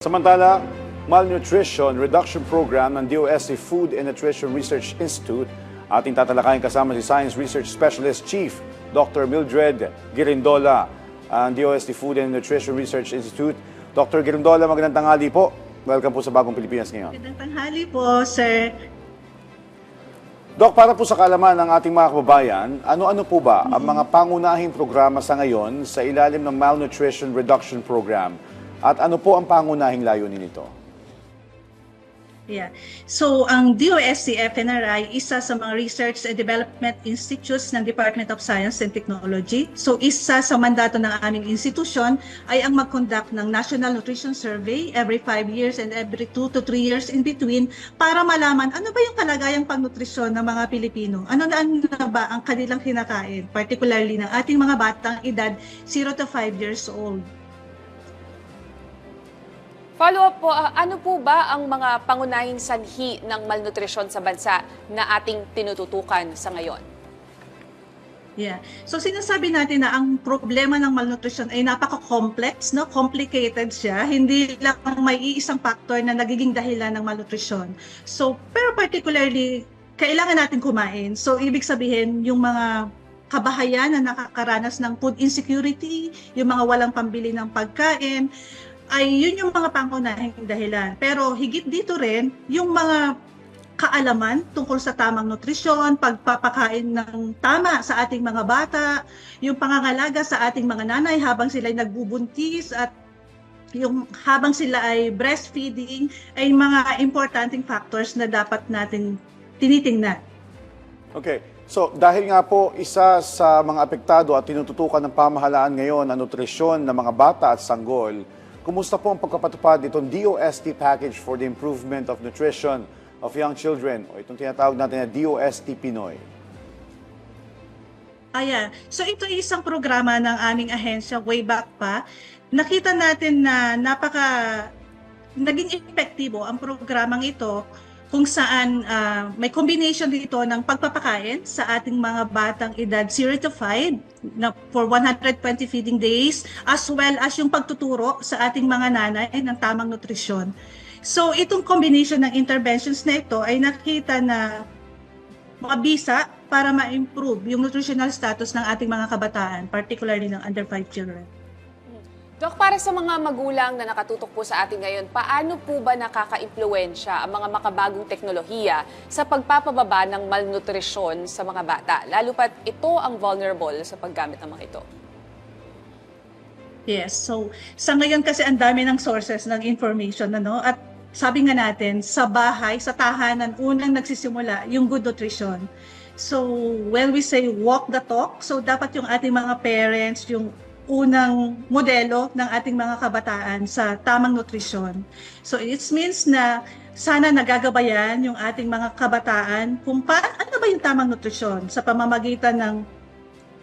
Samantala, Malnutrition Reduction Program ng DOST Food and Nutrition Research Institute ating tatalakayin kasama si Science Research Specialist Chief Dr. Mildred Girindola, ang DOST Food and Nutrition Research Institute. Dr. Girindola, magandang tanghali po. Welcome po sa Bagong Pilipinas ngayon. Magandang tanghali po, sir. Doc, para po sa kaalaman ng ating mga kababayan, ano-ano po ba ang mga pangunahing programa sa ngayon sa ilalim ng Malnutrition Reduction Program? At ano po ang pangunahing layunin nito? Yeah. So, ang DOST-FNRI, isa sa mga research and development institutes ng Department of Science and Technology. So, isa sa mandato ng aming institusyon ay ang mag-conduct ng National Nutrition Survey every 5 years and every 2 to 3 years in between para malaman ano ba yung kalagayang pangnutrisyon ng mga Pilipino. Ano na ba ang kanilang kinakain, particularly ng ating mga batang edad 0 to 5 years old. Follow-up po, ano po ba ang mga pangunahing sanhi ng malnutrisyon sa bansa na ating tinututukan sa ngayon? Yeah. So sinasabi natin na ang problema ng malnutrition ay napaka-complex, no? Complicated siya. Hindi lang may iisang factor na nagiging dahilan ng malnutrition. So, pero particularly, kailangan natin kumain. So, ibig sabihin, yung mga kabahayan na nakakaranas ng food insecurity, yung mga walang pambili ng pagkain, ay yun yung mga pangunahing dahilan. Pero higit dito rin, yung mga kaalaman tungkol sa tamang nutrisyon, pagpapakain ng tama sa ating mga bata, yung pangangalaga sa ating mga nanay habang sila ay nagbubuntis at yung habang sila ay breastfeeding ay mga importanteng factors na dapat natin tinitingnan. Okay. So, dahil nga po isa sa mga apektado at tinututukan ng pamahalaan ngayon ang nutrisyon ng mga bata at sanggol, kumusta po ang pagkapatupad itong DOST Package for the Improvement of Nutrition of Young Children o itong tinatawag natin na DOST Pinoy? Ayan. So ito ay isang programa ng aming ahensya way back pa. Nakita natin na naging epektibo ang programang ito kung saan may combination dito ng pagpapakain sa ating mga batang edad 0 to 5 na for 120 feeding days, as well as yung pagtuturo sa ating mga nanay ng tamang nutrisyon. So itong combination ng interventions na ito ay nakita na mabisa para ma-improve yung nutritional status ng ating mga kabataan, particularly ng under 5 children. Dok, para sa mga magulang na nakatutok po sa atin ngayon, paano po ba nakaka-impluwensya ang mga makabagong teknolohiya sa pagpapababa ng malnutrisyon sa mga bata? Lalo pat ito ang vulnerable sa paggamit ng mga ito. Yes, so sa ngayon kasi ang dami ng sources ng information, ano? At sabi nga natin, sa bahay, sa tahanan, unang nagsisimula yung good nutrition. So when we say walk the talk, so dapat yung ating mga parents, yung unang modelo ng ating mga kabataan sa tamang nutrisyon. So it means na sana nagagabayan yung ating mga kabataan kung ano ba yung tamang nutrisyon sa pamamagitan ng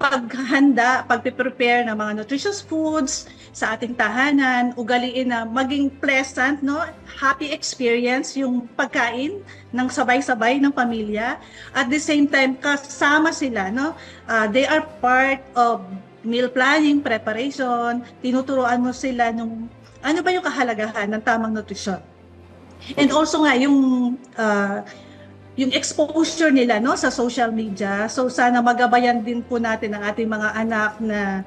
paghahanda, pagpe-prepare ng mga nutritious foods sa ating tahanan, ugaliin na maging pleasant, no? Happy experience yung pagkain ng sabay-sabay ng pamilya. At the same time, kasama sila, no? They are part of meal planning, preparation, tinuturuan mo sila nung ano ba yung kahalagahan ng tamang nutrisyon. And also nga yung exposure nila, no, sa social media. So sana magabayan din po natin ang ating mga anak na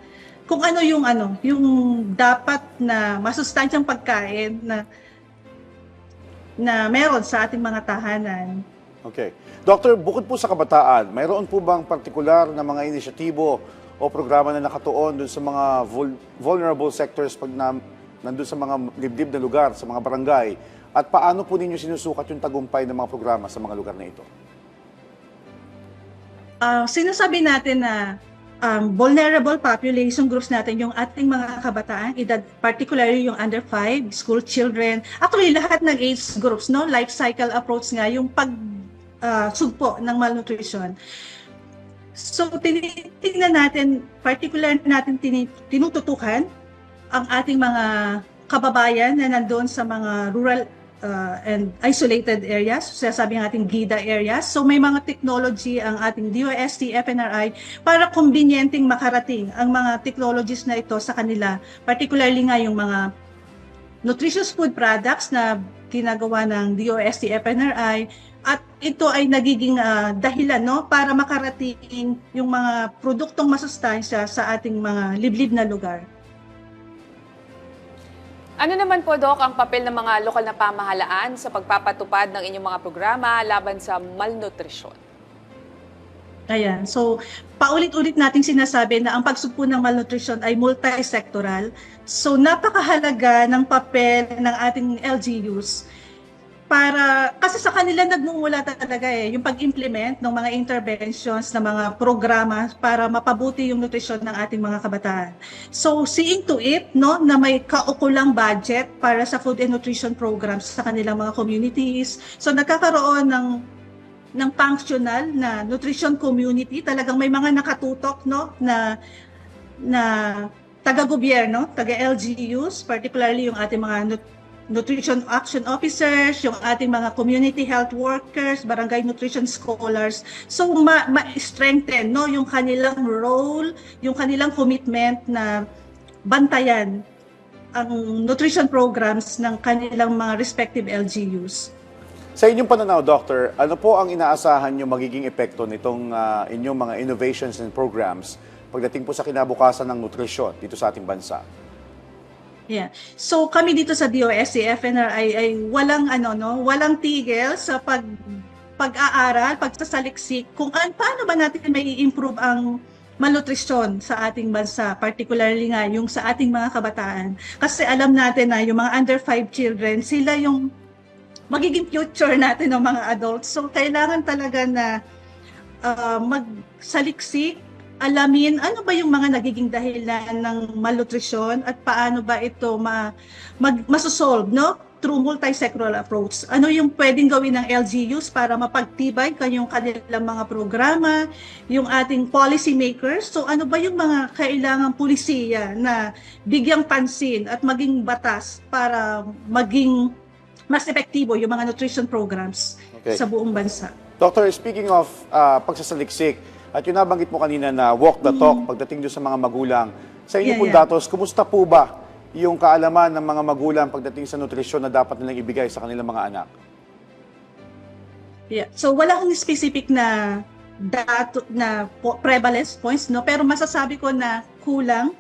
kung ano yung dapat na masustansyang pagkain na meron sa ating mga tahanan. Okay. Doctor, bukod po sa kabataan, mayroon po bang partikular na mga inisyatibo o programa na nakatuon dun sa mga vulnerable sectors pag nandun sa mga libdib na lugar, sa mga barangay? At paano po ninyo sinusukat yung tagumpay ng mga programa sa mga lugar na ito? Sinasabi natin na vulnerable population groups natin, yung ating mga kabataan, edad, particularly yung under 5, school children, actually lahat ng age groups, no? Life cycle approach nga, yung pagsugpo ng malnutrition. So, tinitingnan natin, particular natin tinututukan ang ating mga kababayan na nandoon sa mga rural and isolated areas, sasabi ng ating GIDA areas. So, may mga technology ang ating DOST, FNRI para kumbinyenteng makarating ang mga technologies na ito sa kanila, particularly nga yung mga nutritious food products na ginagawa ng DOST FNRI, at ito ay nagiging dahilan, no, para makarating yung mga produktong masustansya sa ating mga liblib na lugar. Ano naman po, Doc, ang papel ng mga lokal na pamahalaan sa pagpapatupad ng inyong mga programa laban sa malnutrisyon? Ayan. So, paulit-ulit nating sinasabi na ang pagsugpo ng malnutrition ay multi-sectoral. So, napakahalaga ng papel ng ating LGUs kasi sa kanila nagmumula talaga yung pag-implement ng mga interventions, ng mga programa para mapabuti yung nutrisyon ng ating mga kabataan. So, seeing to it, no, na may kaukulang budget para sa food and nutrition programs sa kanilang mga communities. So, nagkakaroon ng functional na nutrition community, talagang may mga nakatutok, no, na taga-gobyerno, taga-LGUs, particularly yung ating mga nutrition action officers, yung ating mga community health workers, barangay nutrition scholars. So ma-strengthen, no, yung kanilang role, yung kanilang commitment na bantayan ang nutrition programs ng kanilang mga respective LGUs. Sa inyong pananaw, Doctor, ano po ang inaasahan nyo magiging epekto nitong inyong mga innovations and programs pagdating po sa kinabukasan ng nutrisyon dito sa ating bansa? Yeah. So kami dito sa DOST FNRI ay walang tigil sa pag-aaral, pagsasaliksik kung paano ba natin may i-improve ang malnutrisyon sa ating bansa, particularly nga yung sa ating mga kabataan. Kasi alam natin na yung mga under 5 children, sila yung magiging future natin ng mga adults. So kailangan talaga na magsaliksik, alamin ano ba yung mga nagiging dahilan ng malnutrisyon at paano ba ito masosolve, no, through multi-sectoral approach. Ano yung pwedeng gawin ng LGUs para mapagtibay kanyang kanilang mga programa, yung ating policy makers. So ano ba yung mga kailangang pulisiya na bigyang pansin at maging batas para maging mas epektibo yung mga nutrition programs sa buong bansa. Doctor, speaking of pagsasaliksik, at yung nabanggit mo kanina na walk the talk pagdating doon sa mga magulang, sa inyo pong datos, kumusta po ba yung kaalaman ng mga magulang pagdating sa nutrisyon na dapat nilang ibigay sa kanilang mga anak? Yeah. So wala akong specific na prevalence points, no, pero masasabi ko na kulang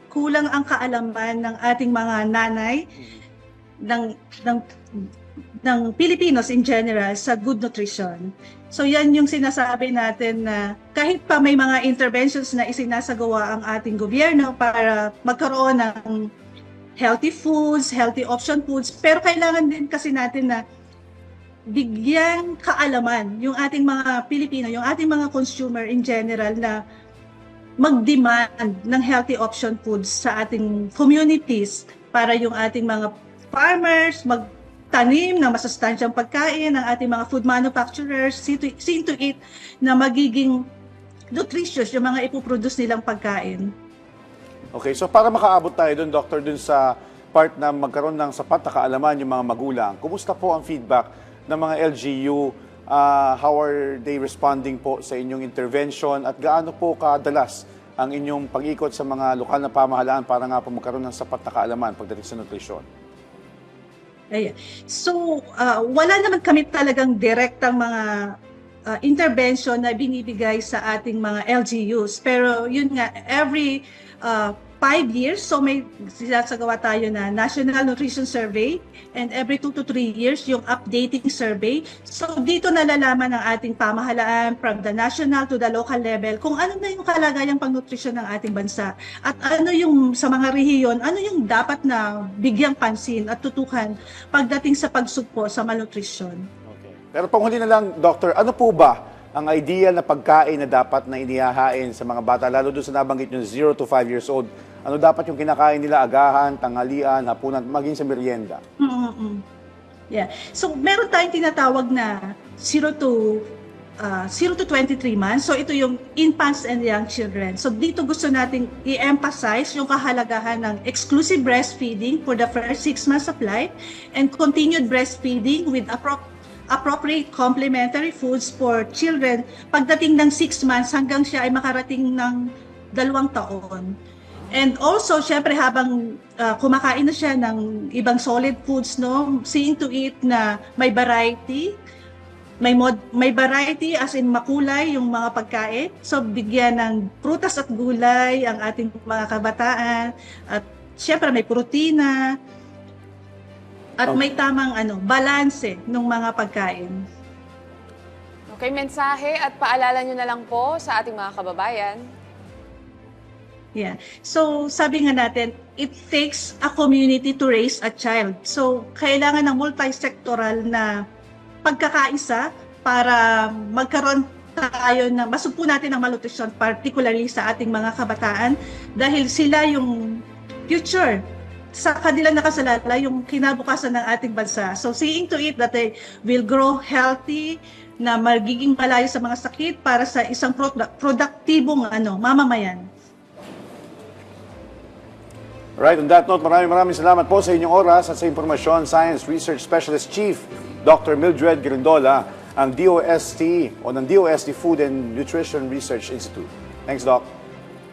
ang kaalaman ng ating mga nanay ng Pilipinos in general sa good nutrition. So yan yung sinasabi natin na kahit pa may mga interventions na isinasagawa ang ating gobyerno para magkaroon ng healthy foods, healthy option foods, pero kailangan din kasi natin na bigyan kaalaman yung ating mga Pilipino, yung ating mga consumer in general na mag-demand ng healthy option foods sa ating communities para yung ating mga farmers tanim ng masustansyang pagkain ng ating mga food manufacturers, see to it na magiging nutritious yung mga ipoproduce nilang pagkain. Okay, so para makaabot tayo dun, Doctor, dun sa part na magkaroon ng sapat na kaalaman yung mga magulang, kumusta po ang feedback ng mga LGU? How are they responding po sa inyong intervention at gaano po kadalas ang inyong pag-ikot sa mga lokal na pamahalaan para nga po magkaroon ng sapat na kaalaman pagdating sa nutrisyon? Ayan. So, wala naman kami talagang direktang mga intervention na binibigay sa ating mga LGUs. Pero yun nga, every 5 years, so may sinasagawa tayo na National Nutrition Survey, and every 2 to 3 years yung updating survey. So dito nalalaman ng ating pamahalaan from the national to the local level kung ano na yung kalagayang pangnutrisyon ng ating bansa at ano yung sa mga rehiyon, ano yung dapat na bigyang pansin at tutukan pagdating sa pagsugpo sa malnutrisyon. Okay. Pero panghuli na lang, Doctor, ano po ba ang ideal na pagkain na dapat na inihahain sa mga bata, lalo doon sa nabanggit nyo 0 to 5 years old? Ano dapat yung kinakain nila agahan, tanghalian, hapunan, maging sa merienda? Yeah. So, meron tayong tinatawag na 0 to 23 months. So, ito yung infants and young children. So, dito gusto nating i-emphasize yung kahalagahan ng exclusive breastfeeding for the first 6 months of life and continued breastfeeding with appropriate complementary foods for children pagdating ng 6 months hanggang siya ay makarating ng 2 taon. And also, syempre habang kumakain na siya ng ibang solid foods, no, seeing to it na may variety, may variety as in makulay yung mga pagkain. So bigyan ng prutas at gulay ang ating mga kabataan, at syempre may protina at may tamang balanse ng mga pagkain. Okay, mensahe at paalala nyo na lang po sa ating mga kababayan. Yeah. So, sabi nga natin, it takes a community to raise a child. So, kailangan ng multi-sectoral na pagkakaisa para magkaroon tayo na masugpo natin ang malnutrition, particularly sa ating mga kabataan, dahil sila yung future. Sa kanila nakasalala yung kinabukasan ng ating bansa. So, seeing to it that they will grow healthy, na magiging malayo sa mga sakit para sa isang produktibong mamamayan. Right, on that note, maraming salamat po sa inyong oras at sa impormasyon. Science Research Specialist Chief Dr. Mildred Girondola, ang DOST o ng DOST Food and Nutrition Research Institute. Thanks, Doc.